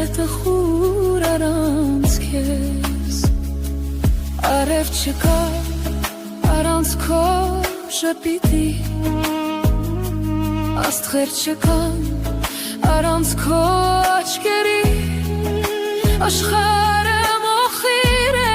հետը խուր առանց քեզ Արև չկա առանց քո շպիտի Աստղեր չկան առանց քո աչքերի Աշխարհը մոխիր է